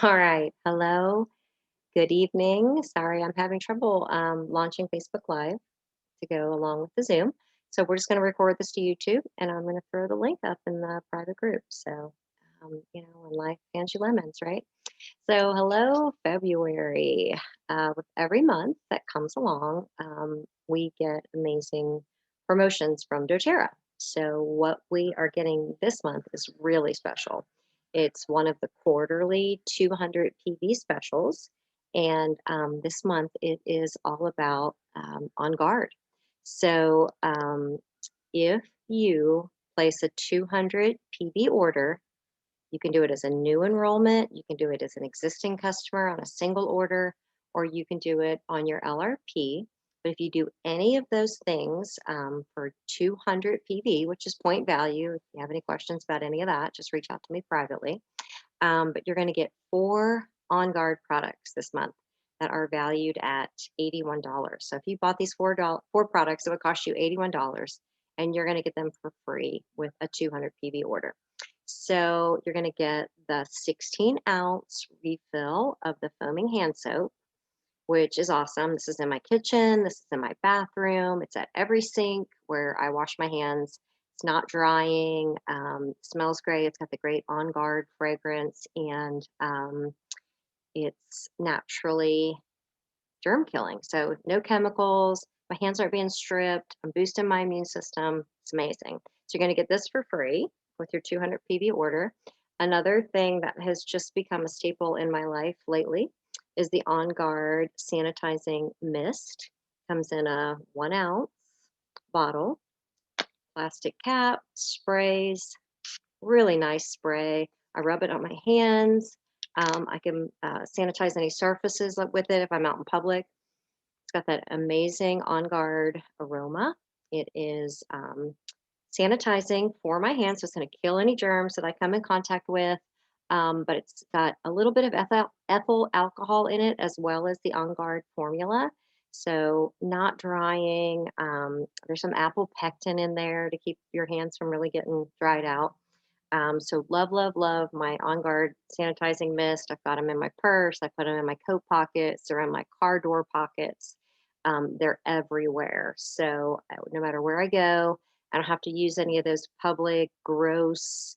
All right. Hello. Good evening. Sorry, I'm having trouble launching Facebook Live to go along with the Zoom. So we're just going to record this to YouTube, and I'm going to throw the link up in the private group. So, when life hands you lemons, right? So, hello, February. With every month that comes along, we get amazing promotions from doTERRA. So, what we are getting this month is really special. It's one of the quarterly 200 PV specials. And this month it is all about On Guard. So, if you place a 200 PV order, you can do it as a new enrollment, you can do it as an existing customer on a single order, or you can do it on your LRP. But if you do any of those things for 200 PV, which is point value, if you have any questions about any of that, just reach out to me privately. But you're going to get 4 OnGuard products this month that are valued at $81. So if you bought these four products, it would cost you $81, and you're going to get them for free with a 200 PV order. So you're going to get the 16-ounce refill of the foaming hand soap, which is awesome. This is in my kitchen. This is in my bathroom. It's at every sink where I wash my hands. It's not drying. Smells great. It's got the great On Guard fragrance, and it's naturally germ killing. So no chemicals. My hands aren't being stripped. I'm boosting my immune system. It's amazing. So you're going to get this for free with your 200 PV order. Another thing that has just become a staple in my life lately is the On Guard sanitizing mist. Comes in a 1-ounce bottle, plastic cap, sprays, really nice spray. I rub it on my hands. I can sanitize any surfaces with it if I'm out in public. It's got that amazing On Guard aroma. It is sanitizing for my hands, so it's going to kill any germs that I come in contact with. But it's got a little bit of ethyl alcohol in it, as well as the On Guard formula. So not drying. There's some apple pectin in there to keep your hands from really getting dried out. So love, love, love my On Guard sanitizing mist. I've got them in my purse. I put them in my coat pockets. They're in my car door pockets. They're everywhere. So no matter where I go, I don't have to use any of those public, gross,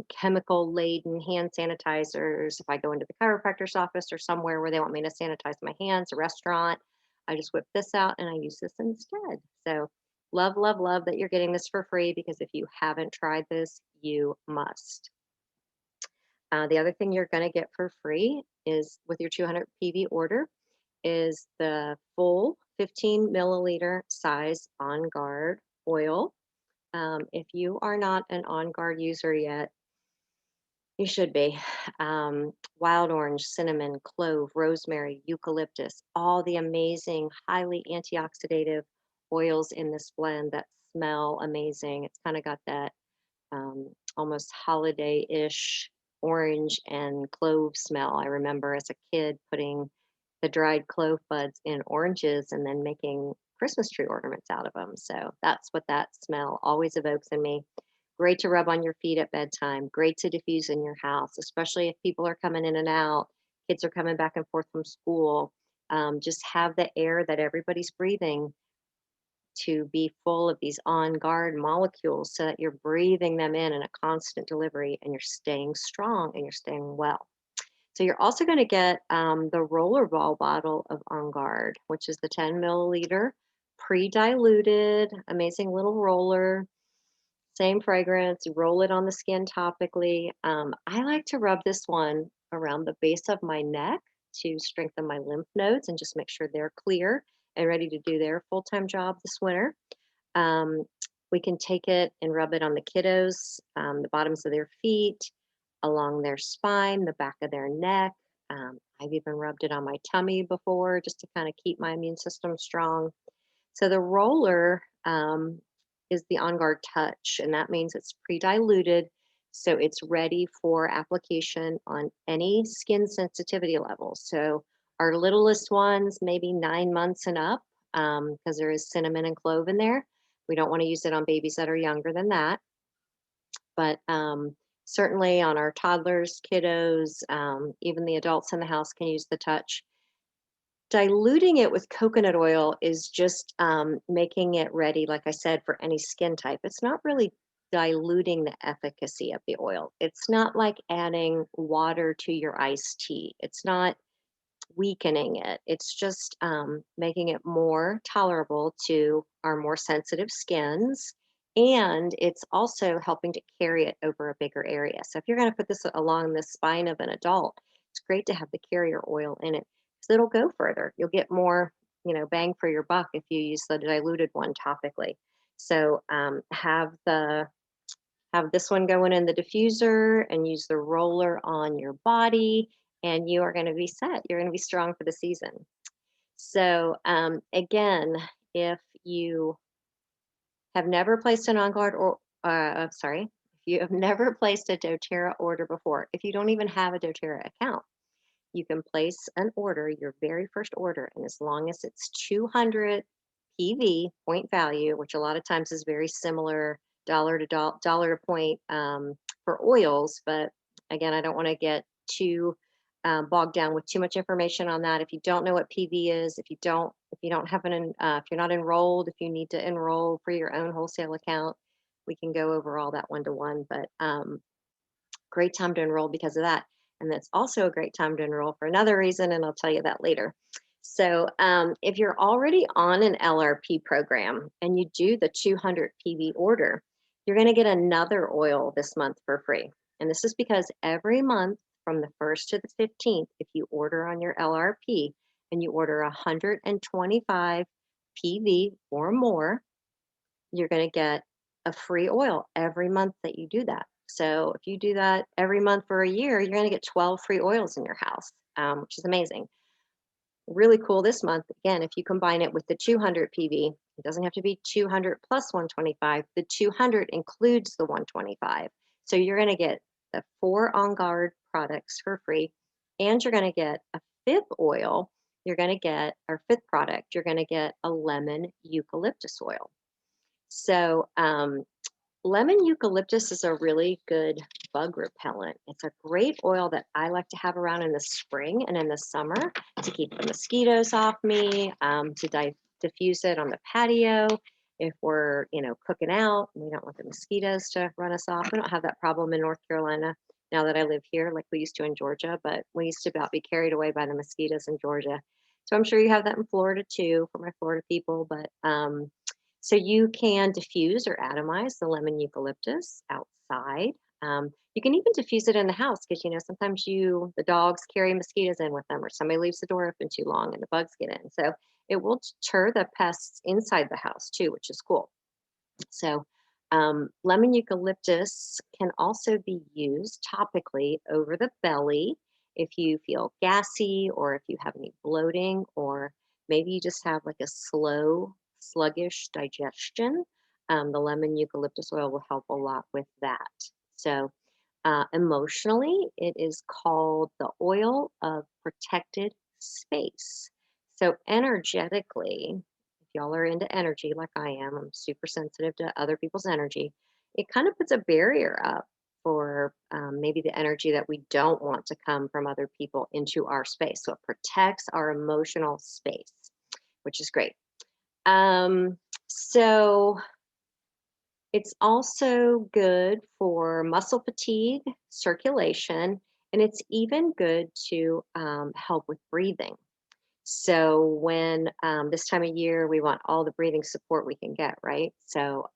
chemical laden hand sanitizers. If I go into the chiropractor's office or somewhere where they want me to sanitize my hands, a restaurant, I just whip this out and I use this instead. So love, love, love that you're getting this for free, because if you haven't tried this, you must. The other thing you're going to get for free is with your 200 PV order is the full 15 milliliter size On Guard oil. If you are not an On Guard user yet, you should be. Wild orange, cinnamon, clove, rosemary, eucalyptus, all the amazing, highly antioxidative oils in this blend that smell amazing. It's kind of got that almost holiday-ish orange and clove smell. I remember as a kid putting the dried clove buds in oranges and then making Christmas tree ornaments out of them. So that's what that smell always evokes in me. Great to rub on your feet at bedtime. Great to diffuse in your house, especially if people are coming in and out, kids are coming back and forth from school. Just have the air that everybody's breathing to be full of these On Guard molecules, so that you're breathing them in a constant delivery, and you're staying strong and you're staying well. So you're also going to get the rollerball bottle of On Guard, which is the 10 milliliter pre-diluted, amazing little roller. Same fragrance, you roll it on the skin topically. I like to rub this one around the base of my neck to strengthen my lymph nodes and just make sure they're clear and ready to do their full-time job this winter. We can take it and rub it on the kiddos, the bottoms of their feet, along their spine, the back of their neck. I've even rubbed it on my tummy before, just to kind of keep my immune system strong. So the roller is the On Guard Touch, and that means it's pre-diluted, so it's ready for application on any skin sensitivity level. So our littlest ones, maybe 9 months and up, because there is cinnamon and clove in there. We don't want to use it on babies that are younger than that. But certainly on our toddlers, kiddos, even the adults in the house can use the touch. Diluting it with coconut oil is just making it ready, like I said, for any skin type. It's not really diluting the efficacy of the oil. It's not like adding water to your iced tea. It's not weakening it. It's just making it more tolerable to our more sensitive skins. And it's also helping to carry it over a bigger area. So if you're going to put this along the spine of an adult, it's great to have the carrier oil in it because it'll go further. You'll get more, bang for your buck if you use the diluted one topically. So have this one going in the diffuser and use the roller on your body, and you are going to be set. You're going to be strong for the season. So, again, if you have never placed an OnGuard or, sorry, if you have never placed a doTERRA order before, if you don't even have a doTERRA account, you can place an order, your very first order, and as long as it's 200 PV point value, which a lot of times is very similar dollar to point for oils, but again, I don't want to get too bogged down with too much information on that. If you don't know what PV is, if you don't have if you're not enrolled, if you need to enroll for your own wholesale account, we can go over all that one-to-one. But great time to enroll because of that. And that's also a great time to enroll for another reason, and I'll tell you that later. So if you're already on an LRP program and you do the 200 PV order, you're going to get another oil this month for free. And this is because every month from the 1st to the 15th, if you order on your LRP and you order 125 PV or more, you're going to get a free oil every month that you do that. So if you do that every month for a year, you're going to get 12 free oils in your house, which is amazing. Really cool this month. Again, if you combine it with the 200 PV, it doesn't have to be 200 plus 125. The 200 includes the 125. So you're going to get the 4 OnGuard products for free, and you're going to get a 5th oil. You're going to get our 5th product. You're going to get a lemon eucalyptus oil. So lemon eucalyptus is a really good bug repellent. It's a great oil that I like to have around in the spring and in the summer to keep the mosquitoes off me, to diffuse it on the patio. If we're, cooking out, we don't want the mosquitoes to run us off. We don't have that problem in North Carolina now that I live here like we used to in Georgia, but we used to about be carried away by the mosquitoes in Georgia. So I'm sure you have that in Florida too, for my Florida people, but so you can diffuse or atomize the lemon eucalyptus outside. You can even diffuse it in the house because sometimes the dogs carry mosquitoes in with them, or somebody leaves the door open too long and the bugs get in. So it will deter the pests inside the house too, which is cool. So lemon eucalyptus can also be used topically over the belly if you feel gassy, or if you have any bloating, or maybe you just have like a sluggish digestion. The lemon eucalyptus oil will help a lot with that. So emotionally, it is called the oil of protected space. So energetically, if y'all are into energy like I am, I'm super sensitive to other people's energy. It kind of puts a barrier up for maybe the energy that we don't want to come from other people into our space. So it protects our emotional space, which is great. So it's also good for muscle fatigue, circulation, and it's even good to help with breathing. So when this time of year, we want all the breathing support we can get, right? So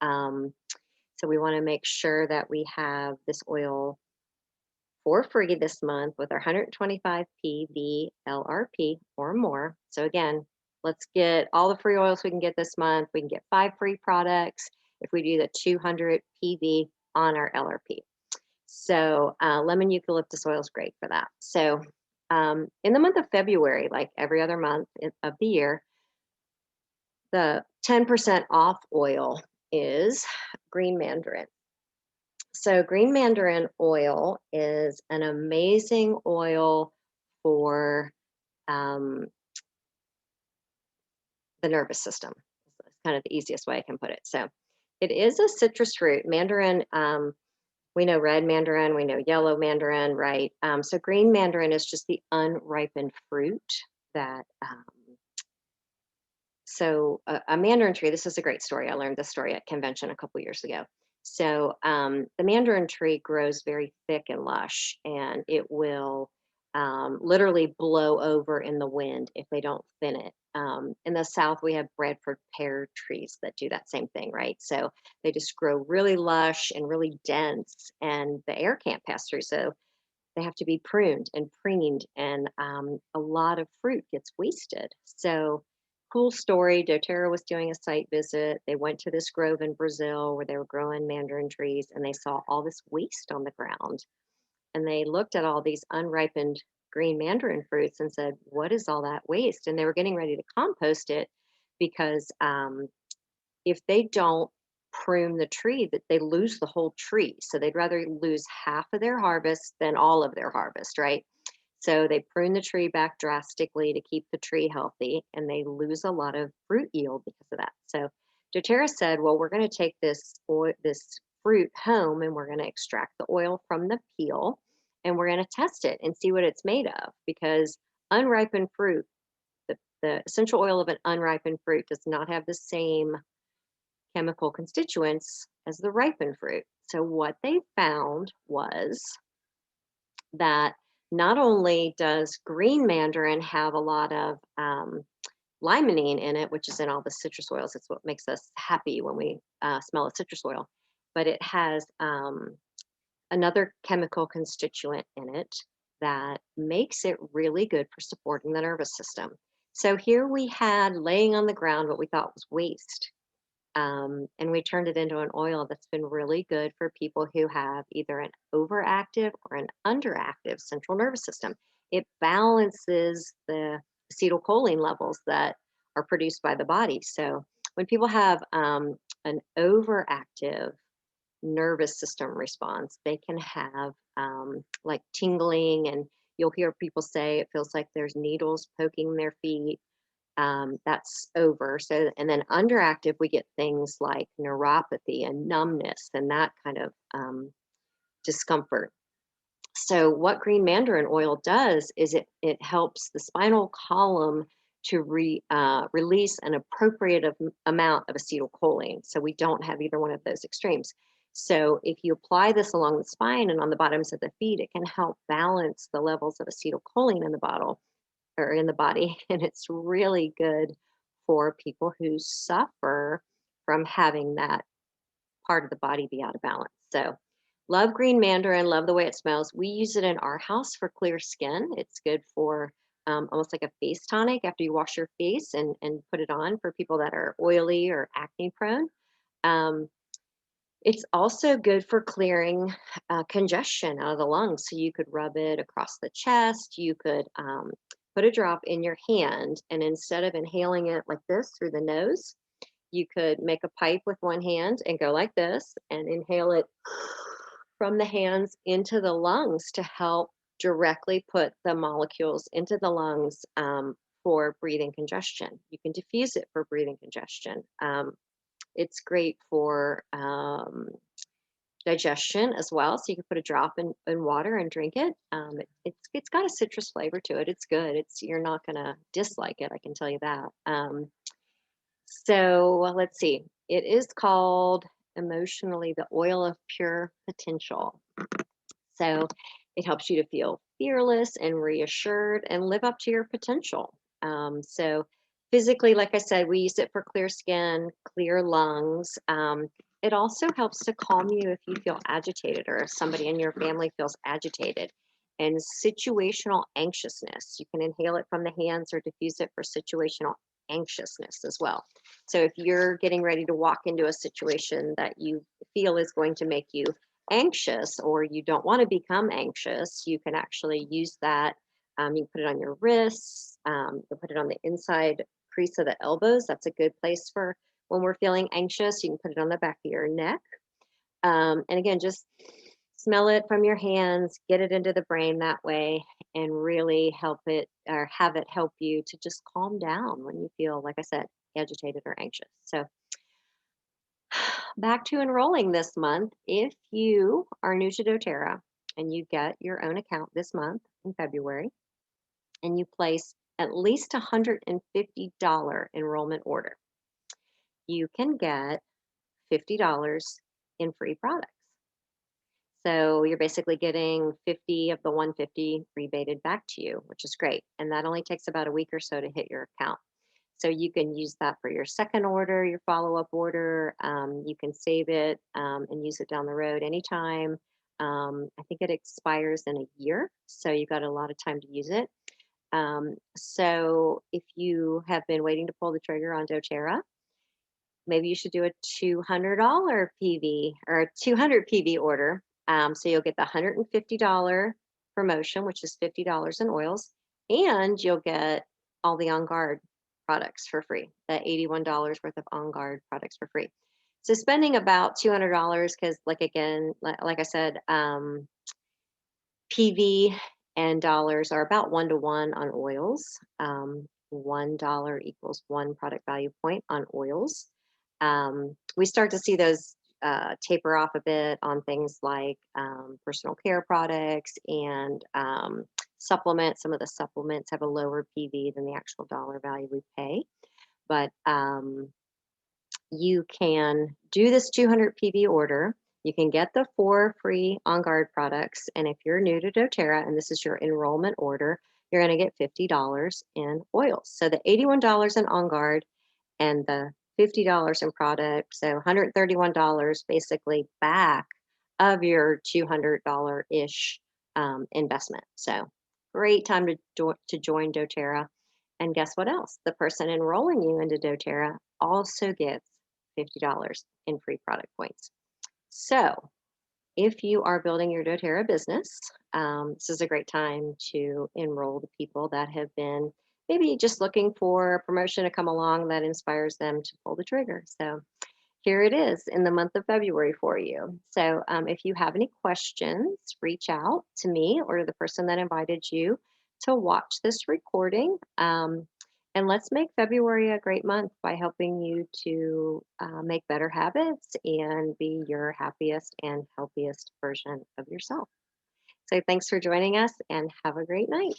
we want to make sure that we have this oil for free this month with our 125 PV LRP or more. So again, let's get all the free oils we can get this month. We can get 5 free products if we do the 200 PV on our LRP. So lemon eucalyptus oil is great for that. So in the month of February, like every other month of the year, the 10% off oil is green mandarin. So green mandarin oil is an amazing oil for the nervous system. It's kind of the easiest way I can put it. So it is a citrus fruit. Mandarin We know red mandarin, we know yellow mandarin, right? So green mandarin is just the unripened fruit that so a mandarin tree, this is a great story. I learned this story at convention a couple years ago. So the mandarin tree grows very thick and lush, and it will literally blow over in the wind if they don't thin it. In the South, we have Bradford pear trees that do that same thing, right? So they just grow really lush and really dense, and the air can't pass through. So they have to be pruned and preened, and a lot of fruit gets wasted. So, cool story. doTERRA was doing a site visit. They went to this grove in Brazil where they were growing mandarin trees, and they saw all this waste on the ground. And they looked at all these unripened green mandarin fruits and said, "What is all that waste?" And they were getting ready to compost it because if they don't prune the tree, that they lose the whole tree. So they'd rather lose half of their harvest than all of their harvest, right? So they prune the tree back drastically to keep the tree healthy, and they lose a lot of fruit yield because of that. So doTERRA said, "Well, we're going to take this fruit home, and we're going to extract the oil from the peel, and we're going to test it and see what it's made of, because unripened fruit, the essential oil of an unripened fruit does not have the same chemical constituents as the ripened fruit." So what they found was that not only does green mandarin have a lot of limonene in it, which is in all the citrus oils, it's what makes us happy when we smell a citrus oil, but it has another chemical constituent in it that makes it really good for supporting the nervous system. So here we had laying on the ground what we thought was waste, and we turned it into an oil that's been really good for people who have either an overactive or an underactive central nervous system. It balances the acetylcholine levels that are produced by the body. So when people have an overactive nervous system response, they can have like tingling, and you'll hear people say it feels like there's needles poking their feet. That's over. So, and then underactive, we get things like neuropathy and numbness and that kind of discomfort. So, what green mandarin oil does is it helps the spinal column to release an appropriate amount of acetylcholine. So, we don't have either one of those extremes. So, if you apply this along the spine and on the bottoms of the feet, it can help balance the levels of acetylcholine in the bottle or in the body. And it's really good for people who suffer from having that part of the body be out of balance. So, love green mandarin, love the way it smells. We use it in our house for clear skin. It's good for almost like a face tonic after you wash your face, and put it on for people that are oily or acne prone. Um, it's also good for clearing congestion out of the lungs. So you could rub it across the chest. You could put a drop in your hand, and instead of inhaling it like this through the nose, you could make a pipe with one hand and go like this and inhale it from the hands into the lungs to help directly put the molecules into the lungs for breathing congestion. You can diffuse it for breathing congestion. It's great for digestion as well. So you can put a drop in water and drink it. It's got a citrus flavor to it. It's good. You're not gonna dislike it, I can tell you that. So let's see. It is called emotionally the oil of pure potential. So it helps you to feel fearless and reassured and live up to your potential. So physically, like I said, we use it for clear skin, clear lungs. It also helps to calm you if you feel agitated or if somebody in your family feels agitated. And situational anxiousness, you can inhale it from the hands or diffuse it for situational anxiousness as well. So if you're getting ready to walk into a situation that you feel is going to make you anxious, or you don't want to become anxious, you can actually use that. You can put it on your wrists, you can put it on the inside crease of the elbows. That's a good place for when we're feeling anxious. You can put it on the back of your neck. And again, just smell it from your hands, get it into the brain that way, and really help it or have it help you to just calm down when you feel, like I said, agitated or anxious. So Back to enrolling this month. If you are new to doTERRA and you get your own account this month in February and you place at least $150 enrollment order, you can get $50 in free products. So you're basically getting 50 of the 150 rebated back to you, which is great. And that only takes about a week or so to hit your account. So you can use that for your second order, your follow-up order. You can save it and use it down the road anytime. I think it expires in a year, so you've got a lot of time to use it. So if you have been waiting to pull the trigger on doTERRA, maybe you should do a $200 PV or a 200 PV order. So you'll get the $150 promotion, which is $50 in oils, and you'll get all the OnGuard products for free, the $81 worth of OnGuard products for free. So spending about $200, because like I said, PV and dollars are about 1 to 1 on oils. $1 equals 1 product value point on oils. We start to see those taper off a bit on things like personal care products and supplements. Some of the supplements have a lower PV than the actual dollar value we pay. But you can do this 200 PV order. You can get the 4 free OnGuard products. And if you're new to doTERRA and this is your enrollment order, you're going to get $50 in oils. So the $81 in OnGuard and the $50 in product, so $131 basically back of your $200-ish investment. So great time to join doTERRA. And guess what else? The person enrolling you into doTERRA also gets $50 in free product points. So if you are building your doTERRA business, this is a great time to enroll the people that have been maybe just looking for a promotion to come along that inspires them to pull the trigger. So here it is in the month of February for you. So if you have any questions, reach out to me or to the person that invited you to watch this recording. And let's make February a great month by helping you to make better habits and be your happiest and healthiest version of yourself. So thanks for joining us and have a great night.